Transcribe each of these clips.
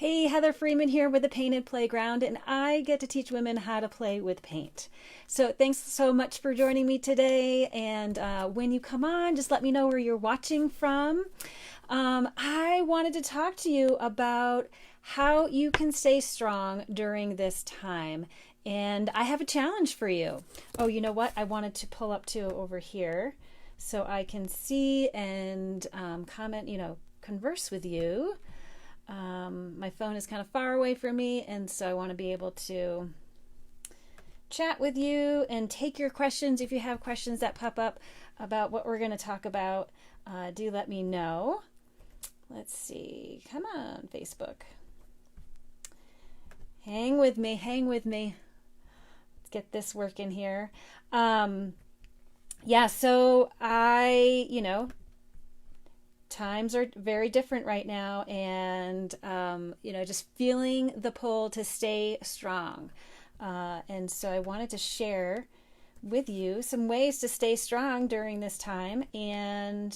Hey, Heather Freeman here with the Painted Playground, and I get to teach women how to play with paint. So thanks so much for joining me today. And when you come on, just let me know where you're watching from. I wanted to talk to you about how you can stay strong during this time. And I have a challenge for you. Oh, you know what? I wanted to pull up to over here so I can see and comment, converse with you. My phone is kind of far away from me, and so I want to be able to chat with you and take your questions. If you have questions that pop up about what we're going to talk about, do let me know. Let's see. Come on, Facebook. Hang with me. Let's get this working here. So times are very different right now, and just feeling the pull to stay strong, and so I wanted to share with you some ways to stay strong during this time. And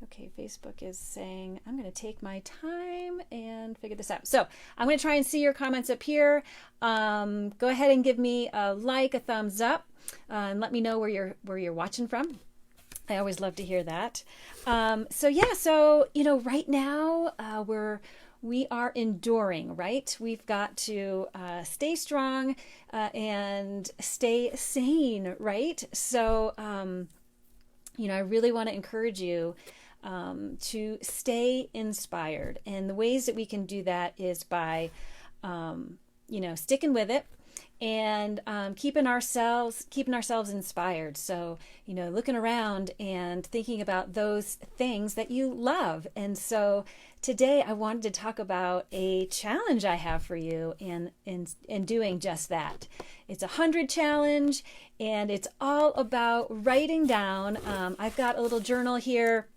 okay, Facebook is saying I'm going to take my time and figure this out, so I'm going to try and see your comments up here. Go ahead and give me a like, a thumbs up, and let me know where you're watching from. I always love to hear that. Right now we are enduring, right? We've got to stay strong and stay sane, right? So, I really want to encourage you to stay inspired. And the ways that we can do that is by, sticking with it, and keeping ourselves inspired. So, looking around and thinking about those things that you love. And so today I wanted to talk about a challenge I have for you in doing just that. It's a 100 challenge, and it's all about writing down. I've got a little journal here.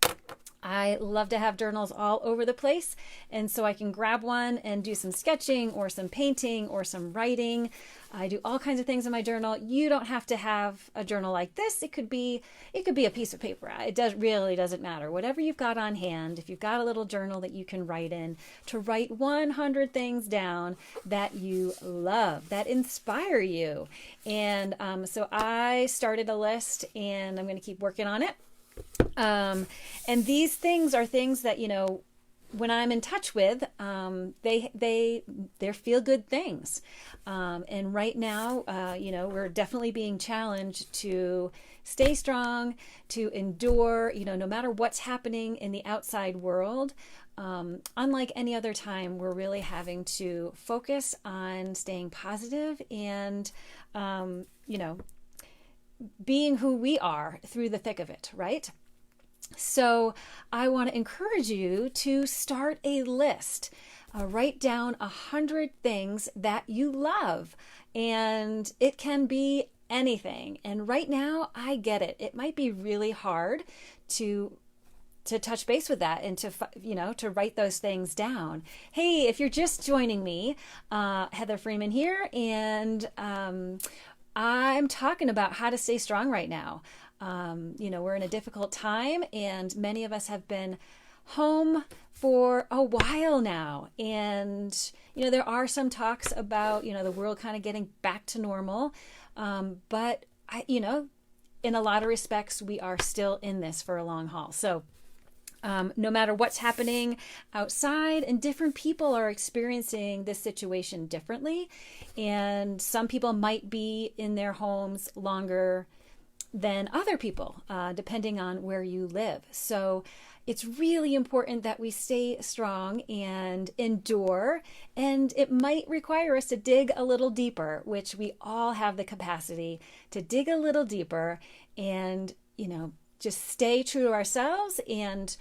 I love to have journals all over the place, and so I can grab one and do some sketching or some painting or some writing. I do all kinds of things in my journal. You don't have to have a journal like this. It could be a piece of paper. Really doesn't matter. Whatever you've got on hand, if you've got a little journal that you can write in, to write 100 things down that you love, that inspire you. And so I started a list, and I'm going to keep working on it. And these things are things that, when I'm in touch with, they're feel good things. And right now, we're definitely being challenged to stay strong, to endure, no matter what's happening in the outside world. Unlike any other time, we're really having to focus on staying positive and, being who we are through the thick of it, right? So I want to encourage you to start a list. Write down 100 things that you love, and it can be anything. And right now, I get it. It might be really hard to touch base with that and to write those things down. Hey, if you're just joining me, Heather Freeman here, and I'm talking about how to stay strong right now. We're in a difficult time, and many of us have been home for a while now. And, there are some talks about, the world kind of getting back to normal. But in a lot of respects, we are still in this for a long haul. So, no matter what's happening outside, and different people are experiencing this situation differently. And some people might be in their homes longer than other people, depending on where you live. So it's really important that we stay strong and endure. And it might require us to dig a little deeper, which we all have the capacity to dig a little deeper and, just stay true to ourselves and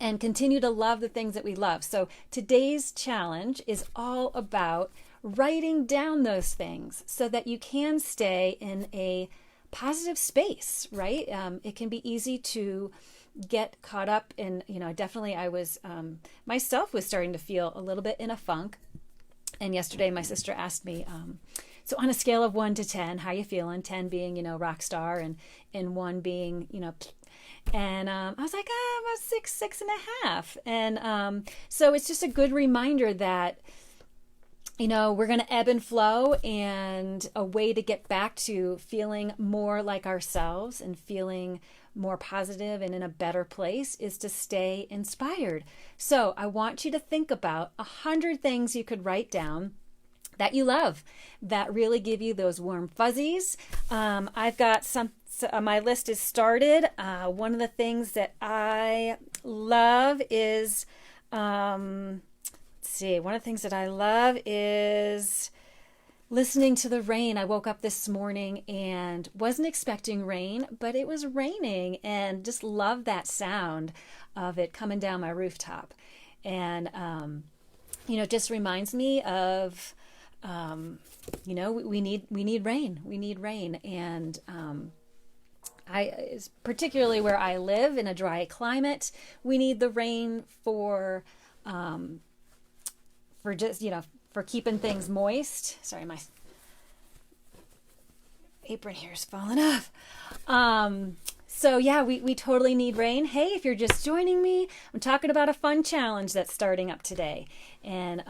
continue to love the things that we love. So today's challenge is all about writing down those things so that you can stay in a positive space, right? It can be easy to get caught up in, definitely I was, myself was starting to feel a little bit in a funk. And yesterday my sister asked me, So on a scale of 1 to 10, how you feeling? 10 being, rock star, and 1 being, and I was like, about 6.5. And so it's just a good reminder that, we're going to ebb and flow, and a way to get back to feeling more like ourselves and feeling more positive and in a better place is to stay inspired. So I want you to think about 100 things you could write down that you love, that really give you those warm fuzzies. I've got my list is started. One of the things that I love is, one of the things that I love is listening to the rain. I woke up this morning and wasn't expecting rain, but it was raining, and just love that sound of it coming down my rooftop. And, it just reminds me of, we need rain. We need rain. And, particularly where I live in a dry climate, we need the rain for just, for keeping things moist. Sorry, my apron here is falling off. So yeah, we totally need rain. Hey, if you're just joining me, I'm talking about a fun challenge that's starting up today. And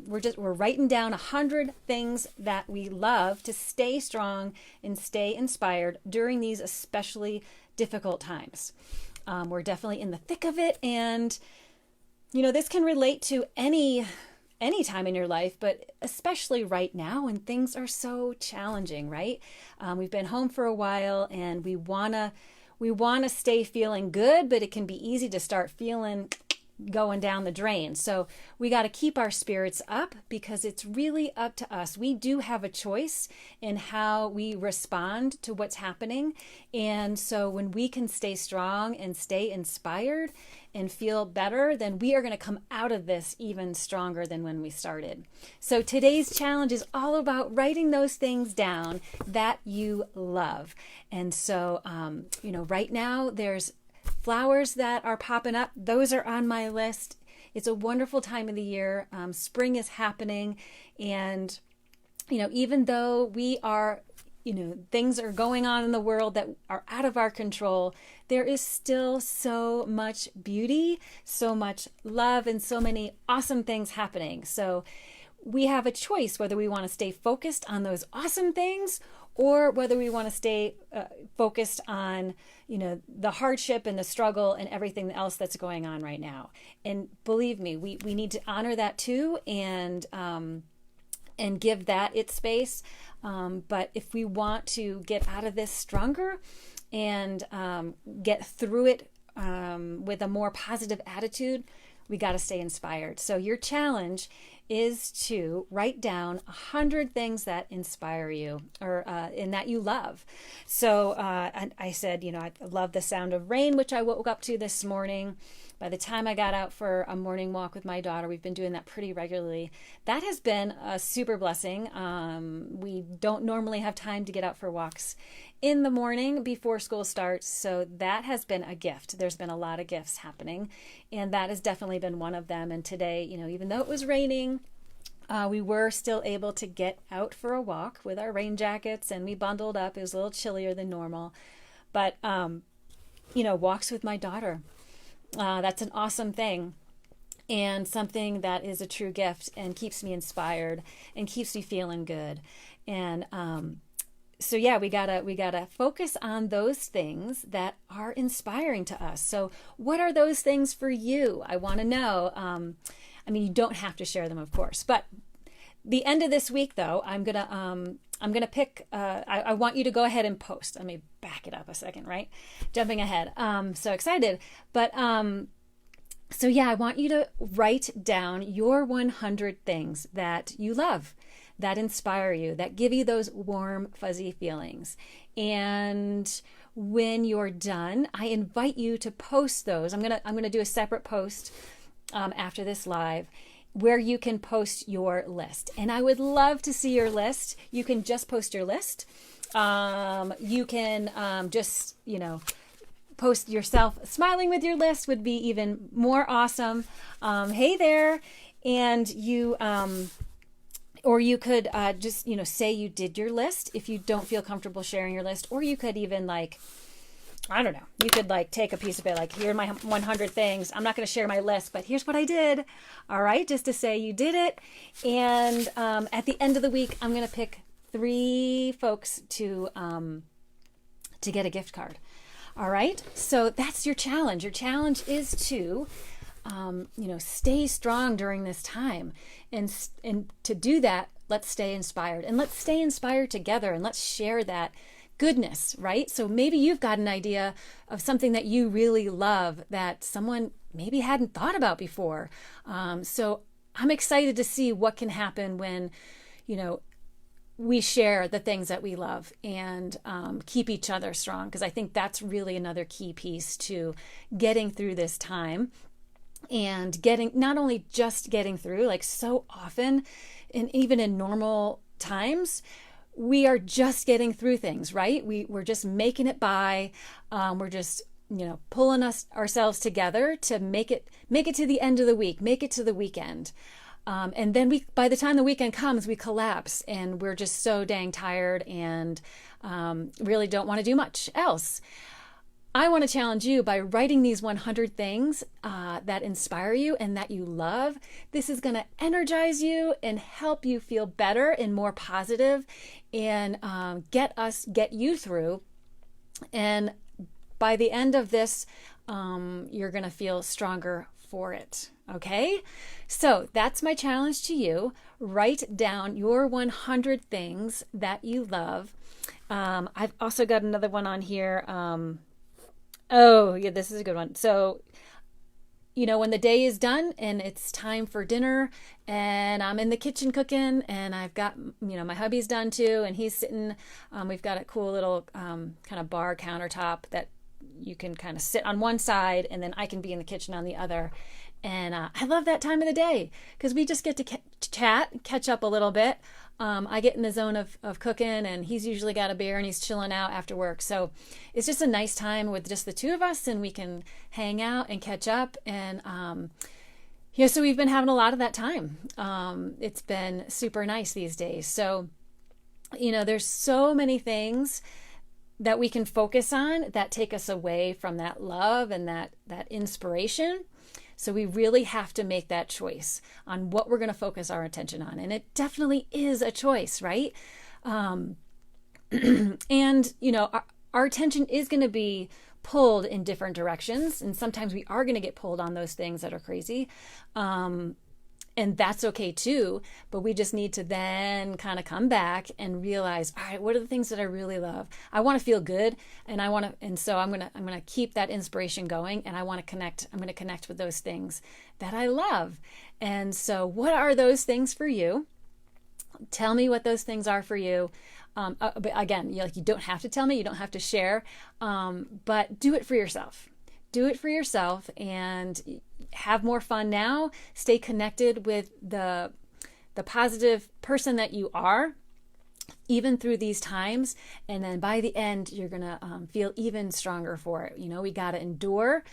we're writing down 100 things that we love to stay strong and stay inspired during these especially difficult times. We're definitely in the thick of it, and this can relate to any time in your life, but especially right now when things are so challenging, right? We've been home for a while, and we wanna stay feeling good, but it can be easy to start feeling going down the drain. So we got to keep our spirits up, because it's really up to us. We do have a choice in how we respond to what's happening. And so when we can stay strong and stay inspired and feel better, then we are going to come out of this even stronger than when we started. So today's challenge is all about writing those things down that you love. And so, right now there's flowers that are popping up. Those are on my list. It's a wonderful time of the year. Spring is happening. And, even though we are, things are going on in the world that are out of our control, there is still so much beauty, so much love, and so many awesome things happening. So we have a choice whether we want to stay focused on those awesome things, or whether we want to stay focused on, the hardship and the struggle and everything else that's going on right now. And believe me, we need to honor that too, and give that its space. But if we want to get out of this stronger and get through it with a more positive attitude, we got to stay inspired. So your challenge is to write down 100 things that inspire you, or and that you love. So I said, I love the sound of rain, which I woke up to this morning. By the time I got out for a morning walk with my daughter, we've been doing that pretty regularly. That has been a super blessing. We don't normally have time to get out for walks in the morning before school starts, so that has been a gift. There's been a lot of gifts happening, and that has definitely been one of them. And today, even though it was raining, we were still able to get out for a walk with our rain jackets, and we bundled up. It was a little chillier than normal, but walks with my daughter. That's an awesome thing, and something that is a true gift and keeps me inspired and keeps me feeling good. And so yeah, we gotta focus on those things that are inspiring to us. So what are those things for you? I want to know. You don't have to share them, of course, but the end of this week, though, I'm gonna pick. I want you to go ahead and post. Let me back it up a second, right? Jumping ahead. So excited, but so yeah, I want you to write down your 100 things that you love, that inspire you, that give you those warm, fuzzy feelings. And when you're done, I invite you to post those. I'm gonna do a separate post after this live, where you can post your list. And I would love to see your list. You can just post your list. You can just, post yourself smiling with your list would be even more awesome. Hey there. And you, Or you could just, say you did your list if you don't feel comfortable sharing your list. Or you could even I don't know, you could take a piece of it, here are my 100 things. I'm not going to share my list, but here's what I did. All right, just to say you did it. And at the end of the week, I'm going to pick 3 folks to get a gift card. All right, so that's your challenge. Your challenge is to stay strong during this time. And to do that, let's stay inspired. And let's stay inspired together, and let's share that goodness, right? So maybe you've got an idea of something that you really love that someone maybe hadn't thought about before. So I'm excited to see what can happen when, we share the things that we love and keep each other strong, because I think that's really another key piece to getting through this time. And not only just getting through, so often, and even in normal times, we are just getting through things, right? We're just making it by. We're just, pulling ourselves together to make it to the end of the week, make it to the weekend. And then by the time the weekend comes, we collapse and we're just so dang tired and really don't want to do much else. I want to challenge you by writing these 100 things that inspire you and that you love. This is going to energize you and help you feel better and more positive and get you through. And by the end of this, you're going to feel stronger for it. Okay? So that's my challenge to you. Write down your 100 things that you love. I've also got another one on here. Oh, yeah, this is a good one. So, when the day is done and it's time for dinner and I'm in the kitchen cooking and I've got, my hubby's done too, and he's sitting, we've got a cool little kind of bar countertop that you can kind of sit on one side and then I can be in the kitchen on the other. And I love that time of the day because we just get to chat, catch up a little bit. I get in the zone of cooking, and he's usually got a beer and he's chilling out after work. So it's just a nice time with just the two of us, and we can hang out and catch up. And so we've been having a lot of that time. It's been super nice these days. So, there's so many things that we can focus on that take us away from that love and that inspiration. So we really have to make that choice on what we're going to focus our attention on. And it definitely is a choice, right? And, our attention is going to be pulled in different directions. And sometimes we are going to get pulled on those things that are crazy. And that's okay too. But we just need to then kind of come back and realize, all right, what are the things that I really love? I want to feel good, and so I'm gonna keep that inspiration going, and I'm gonna connect with those things that I love. And so what are those things for you? Tell me what those things are for you. But again, you don't have to tell me, you don't have to share, but do it for yourself. Do it for yourself and have more fun now. Stay connected with the positive person that you are, even through these times. And then by the end, you're going to feel even stronger for it. We got to endure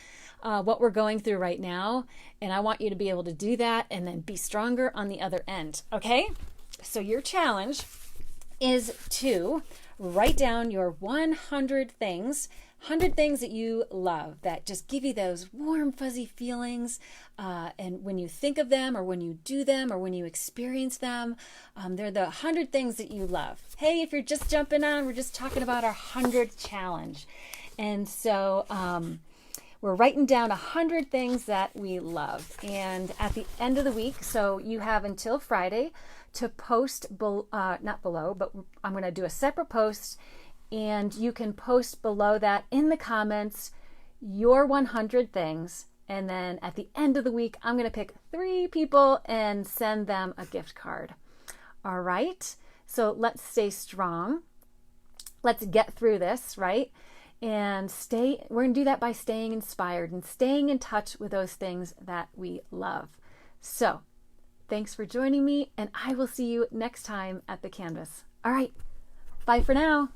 what we're going through right now. And I want you to be able to do that and then be stronger on the other end. Okay? So your challenge is to write down your 100 things that you love that just give you those warm, fuzzy feelings. And when you think of them or when you do them or when you experience them, they're the 100 things that you love. Hey, if you're just jumping on, we're just talking about our 100th challenge. And so we're writing down 100 things that we love. And at the end of the week, so you have until Friday to post, not below, but I'm going to do a separate post. And you can post below that in the comments your 100 things. And then at the end of the week, I'm going to pick 3 people and send them a gift card. All right. So let's stay strong. Let's get through this, right? And we're going to do that by staying inspired and staying in touch with those things that we love. So thanks for joining me, and I will see you next time at the Canvas. All right. Bye for now.